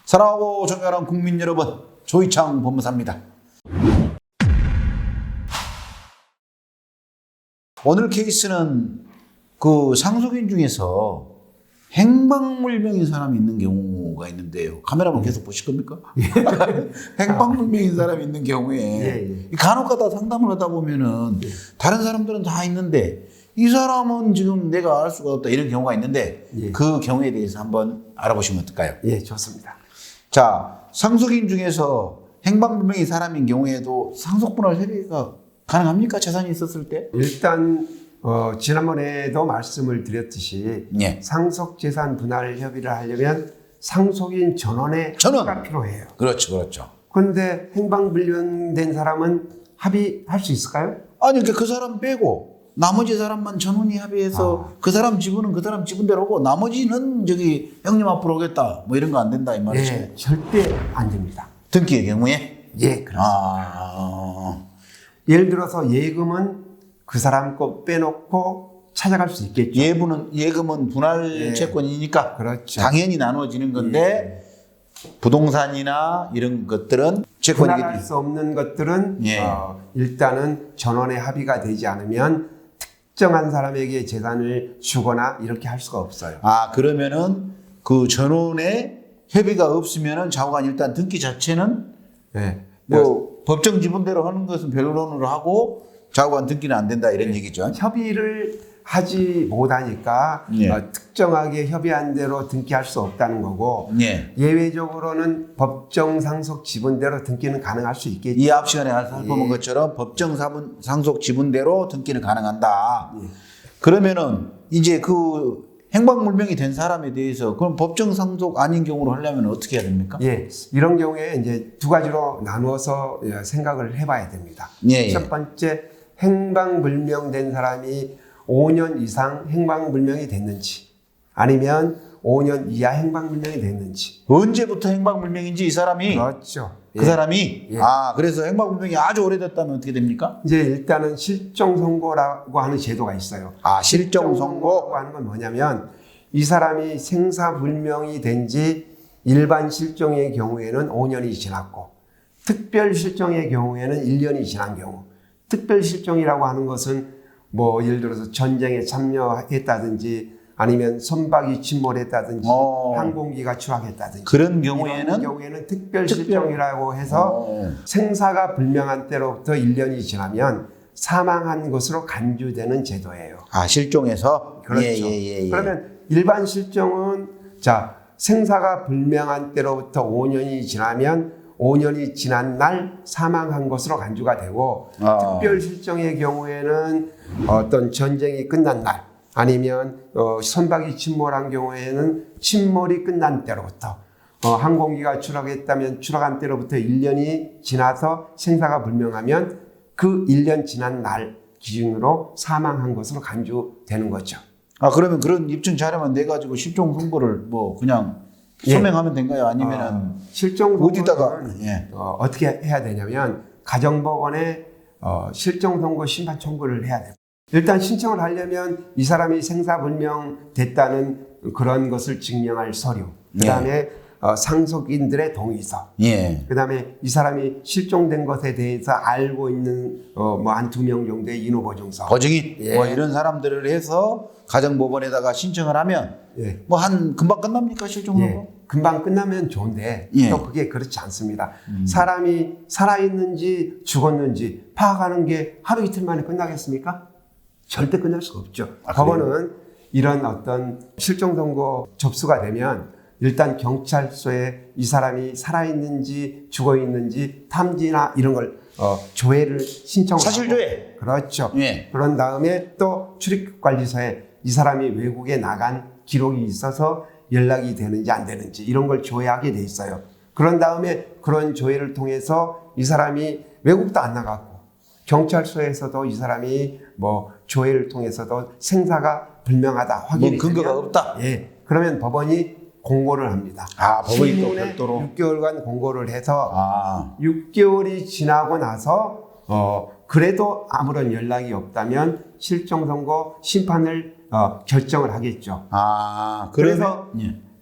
사랑하고 존경하는 국민 여러분, 조이창 법무사입니다. 오늘 케이스는 그 상속인 중에서 행방불명인 사람이 있는 경우가 있는데요. 카메라만 계속 보실 겁니까? 행방불명인 사람이 있는 경우에 간혹가다 상담을 하다 보면은 다른 사람들은 다 있는데 이 사람은 지금 내가 알 수가 없다 이런 경우가 있는데 그 경우에 대해서 한번 알아보시면 어떨까요? 예, 좋습니다. 자, 상속인 중에서 행방불명인 사람인 경우에도 상속분할 협의가 가능합니까? 재산이 있었을 때? 일단 지난번에도 말씀을 드렸듯이 상속재산 분할 협의를 하려면 상속인 전원의 합의가 필요해요. 그렇죠. 그런데 행방불명된 사람은 합의할 수 있을까요? 아니, 그러니까 그 사람 빼고 나머지 사람만 전원이 합의해서 그 사람 지분은 그 사람 지분대로 오고 나머지는 저기 형님 앞으로 오겠다 뭐 이런 거 안 된다 이 말이죠. 예, 절대 안 됩니다. 등기의 경우에? 예, 그렇습니다. 예를 들어서 예금은 그 사람 거 빼놓고 찾아갈 수 있겠죠. 예금은 분할 채권이니까 그렇죠. 당연히 나눠지는 건데 부동산이나 이런 것들은 채권이겠지. 분할할 수 없는 것들은 일단은 전원의 합의가 되지 않으면 특정한 사람에게 재산을 주거나 이렇게 할 수가 없어요. 아, 그러면은 그 전원의 협의가 없으면은 좌우간 일단 등기 자체는 법정 지분대로 하는 것은 변론으로 하고 좌우간 등기는 안 된다 이런 얘기죠. 협의를 하지 못하니까 특정하게 협의한 대로 등기할 수 없다는 거고 예외적으로는 법정 상속 지분대로 등기는 가능할 수 있겠죠. 이 앞 시간에 살펴본 것처럼 법정 상속 지분대로 등기는 가능한다. 그러면은 이제 그 행방불명이 된 사람에 대해서 그럼 법정 상속 아닌 경우로 하려면 어떻게 해야 됩니까? 이런 경우에 이제 두 가지로 나누어서 생각을 해봐야 됩니다. 첫 번째, 행방불명된 사람이 5년 이상 행방불명이 됐는지 아니면 5년 이하 행방불명이 됐는지. 언제부터 행방불명인지 이 사람이. 그렇죠. 그 사람이. 그래서 행방불명이 아주 오래됐다면 어떻게 됩니까? 이제 일단은 실종선고라고 하는 제도가 있어요. 실종선고 하는 건 뭐냐면 이 사람이 생사불명이 된 지 일반 실종의 경우에는 5년이 지났고 특별 실종의 경우에는 1년이 지난 경우. 특별 실종이라고 하는 것은 뭐 예를 들어서 전쟁에 참여했다든지 아니면 선박이 침몰했다든지 항공기가 추락했다든지 그런 경우에는 특별 실종이라고 해서 생사가 불명한 때로부터 1년이 지나면 사망한 것으로 간주되는 제도예요. 실종에서? 그렇죠. 그러면 일반 실종은 생사가 불명한 때로부터 5년이 지나면 5년이 지난 날 사망한 것으로 간주가 되고 특별 실종의 경우에는 어떤 전쟁이 끝난 날 아니면 선박이 침몰한 경우에는 침몰이 끝난 때로부터 항공기가 추락했다면 추락한 때로부터 1년이 지나서 생사가 불명하면 그 1년 지난 날 기준으로 사망한 것으로 간주되는 거죠. 그러면 그런 입증 자료만 내 가지고 실종 선고를 뭐 그냥 소명하면 된가요? 아니면은 실종 어디다가 어떻게 해야 되냐면 가정법원에 실종 선고 심판 청구를 해야 돼요. 일단 신청을 하려면 이 사람이 생사불명 됐다는 그런 것을 증명할 서류, 그다음에 상속인들의 동의서, 그다음에 이 사람이 실종된 것에 대해서 알고 있는 뭐 한 2명 정도의 인후보증서, 보증인 뭐 이런 사람들을 해서 가정법원에다가 신청을 하면 뭐 한 금방 끝납니까 실종 선고? 금방 끝나면 좋은데 또 그게 그렇지 않습니다. 사람이 살아있는지 죽었는지 파악하는 게 하루 이틀 만에 끝나겠습니까? 절대 끝날 수가 없죠. 법원은 이런 어떤 실종 선고 접수가 되면 일단 경찰서에 이 사람이 살아있는지 죽어있는지 탐지나 이런 걸 조회를 신청하고 사실조회. 그렇죠. 그런 다음에 또 출입국관리소에 이 사람이 외국에 나간 기록이 있어서 연락이 되는지 안 되는지 이런 걸 조회하게 돼 있어요. 그런 다음에 그런 조회를 통해서 이 사람이 외국도 안 나갔고 경찰서에서도 이 사람이 뭐 조회를 통해서도 생사가 불명하다 확인이 근거가 되면 없다. 그러면 법원이 공고를 합니다. 법원이 또 별도로 6개월간 공고를 해서 6개월이 지나고 나서 그래도 아무런 연락이 없다면 실종 선고 심판을 결정을 하겠죠. 그래서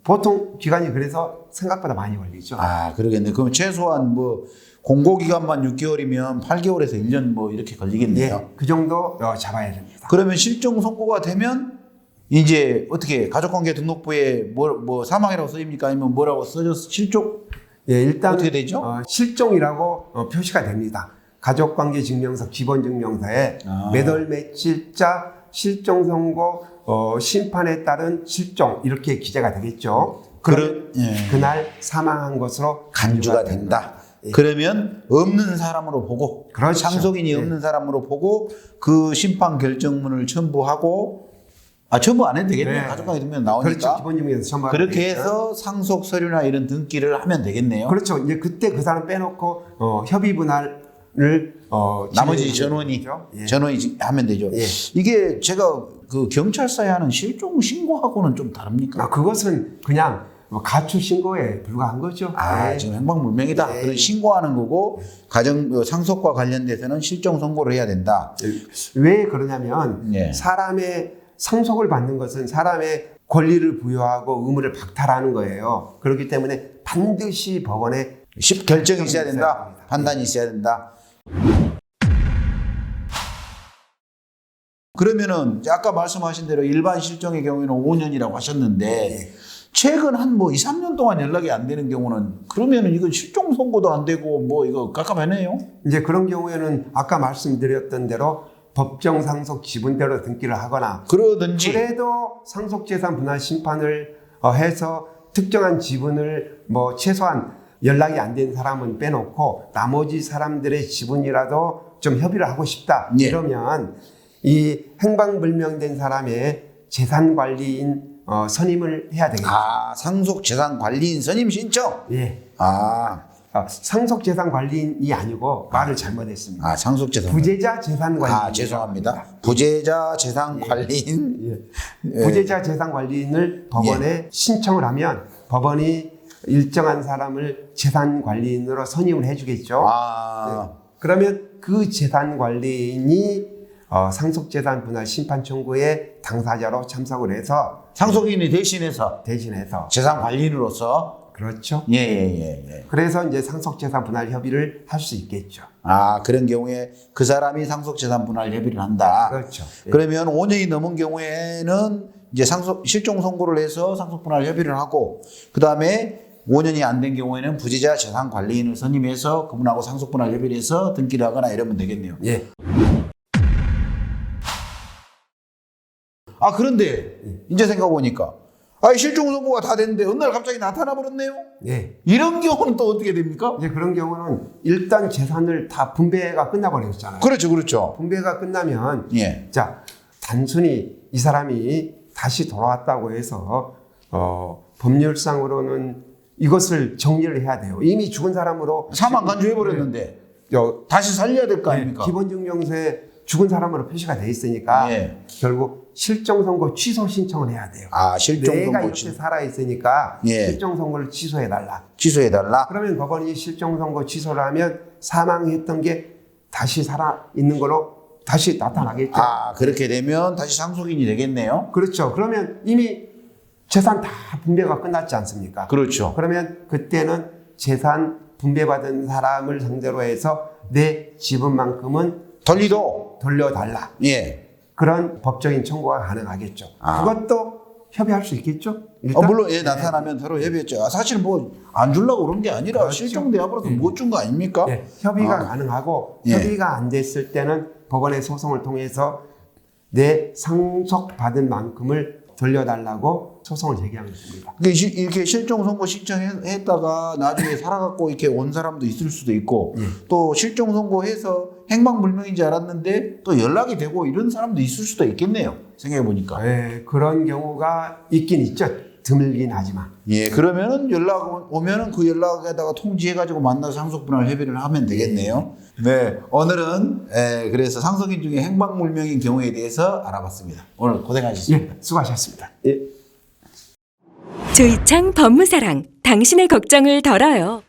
보통 기간이 그래서 생각보다 많이 걸리죠. 아, 그러겠네. 그럼 최소한 뭐 공고기간만 6개월이면 8개월에서 1년 뭐 이렇게 걸리겠네요. 예, 그 정도 잡아야 됩니다. 그러면 실종 선고가 되면 이제 어떻게 가족관계 등록부에 뭐 사망이라고 써입니까? 아니면 뭐라고 써져서 실종? 예, 일단 어떻게 되죠? 실종이라고 표시가 됩니다. 가족관계증명서 기본증명서에 아. 몇 월 며칠자 실종 선고 심판에 따른 실종 이렇게 기재가 되겠죠. 예. 그날 사망한 것으로 간주가 된다. 그러면 없는 사람으로 보고 그렇죠. 상속인이 없는 사람으로 보고 그 심판 결정문을 첨부하고 첨부 안 해도 되겠네요. 네. 가족관계 등면 나오니까. 그렇죠. 기본증명서 첨부하면 그렇게 되겠죠. 해서 상속 서류나 이런 등기를 하면 되겠네요. 그렇죠. 이제 그때 그 사람 빼놓고 협의 분할을 나머지 진행해야 전원이 되죠. 예. 전원이 하면 되죠. 예. 이게 제가 그 경찰서에 하는 실종 신고하고는 좀 다릅니까? 그것은 그냥 가출 신고에 불과한 거죠. 예. 지금 행방불명이다. 네. 그런 신고하는 거고 가정 상속과 관련돼서는 실종 선고를 해야 된다. 왜 그러냐면 예. 사람의 상속을 받는 것은 사람의 권리를 부여하고 의무를 박탈하는 거예요. 그렇기 때문에 반드시 법원에 결정이 있어야 된다. 있어야 됩니다. 판단이 있어야 된다. 그러면은 아까 말씀하신 대로 일반 실종의 경우에는 5년이라고 하셨는데 최근 한 뭐 2, 3년 동안 연락이 안 되는 경우는 그러면은 이건 실종 선고도 안 되고 뭐 이거 깝깝하네요. 이제 그런 경우에는 아까 말씀드렸던 대로 법정 상속 지분대로 등기를 하거나 그러든지 그래도 상속재산 분할 심판을 해서 특정한 지분을 뭐 최소한 연락이 안 된 사람은 빼놓고 나머지 사람들의 지분이라도 좀 협의를 하고 싶다. 예. 이러면 이 행방불명된 사람의 재산관리인 선임을 해야 되겠죠. 상속 재산 관리인 선임 신청. 예. 상속재산관리인이 아니고 말을 잘못했습니다. 상속 재산. 부재자 재산관리인. 죄송합니다. 부재자 재산 관리인. 예. 부재자 재산관리인을 법원에 신청을 하면 법원이 일정한 사람을 재산관리인으로 선임을 해주겠죠. 아. 네. 그러면 그 재산관리인이 상속재산 분할 심판 청구에 당사자로 참석을 해서 상속인이 대신해서 재산 관리인으로서. 그렇죠. 예. 그래서 이제 상속재산 분할 협의를 할 수 있겠죠. 그런 경우에 그 사람이 상속재산 분할 협의를 한다. 그렇죠. 예. 그러면 5년이 넘은 경우에는 이제 실종 선고를 해서 상속 분할 협의를 하고 그 다음에 5년이 안 된 경우에는 부재자 재산 관리인을 선임해서 그분하고 상속 분할 협의를 해서 등기를 하거나 이러면 되겠네요. 예. 그런데 이제 생각해보니까 실종 선고가 다 됐는데 어느 날 갑자기 나타나 버렸네요. 예. 이런 경우는 또 어떻게 됩니까? 이제 그런 경우는 일단 재산을 다 분배가 끝나버렸잖아요. 그렇죠. 분배가 끝나면 예. 자, 단순히 이 사람이 다시 돌아왔다고 해서 법률상으로는 이것을 정리를 해야 돼요. 이미 죽은 사람으로 사망 간주해 버렸는데 다시 살려야 될 거 아닙니까? 기본증명서에 죽은 사람으로 표시가 돼 있으니까 결국 실종 선고 취소 신청을 해야 돼요. 실종 내가 선고 이렇게 살아 있으니까 실종 선고를 취소해 달라. 그러면 법원이 실종 선고 취소를 하면 사망했던 게 다시 살아 있는 걸로 다시 나타나겠죠. 그렇게 되면 다시 상속인이 되겠네요. 그렇죠. 그러면 이미 재산 다 분배가 끝났지 않습니까? 그렇죠. 그러면 그때는 재산 분배받은 사람을 상대로 해서 내 지분만큼은 돌려달라. 예. 그런 법적인 청구가 가능하겠죠. 그것도 협의할 수 있겠죠? 일단? 물론 나타나면 서로 협의했죠. 사실 뭐 안 주려고 그런 게 아니라 그렇죠. 실종돼 버려서 못 준 거 아닙니까? 협의가 가능하고 협의가 안 됐을 때는 법원의 소송을 통해서 내 상속받은 만큼을 돌려달라고 소송을 제기하면 됩니다. 이렇게 실종 선고 신청했다가 나중에 살아갖고 이렇게 온 사람도 있을 수도 있고 또 실종 선고해서 행방불명인지 알았는데 또 연락이 되고 이런 사람도 있을 수도 있겠네요. 생각해 보니까. 그런 경우가 있긴 있죠. 드물긴 하지만. 그러면은 연락 오면은 그 연락에다가 통지해가지고 만나서 상속분할 협의를 하면 되겠네요. 네, 오늘은 그래서 상속인 중에 행방불명인 경우에 대해서 알아봤습니다. 오늘 고생하셨습니다. 수고하셨습니다. 조이창 법무사랑, 당신의 걱정을 덜어요.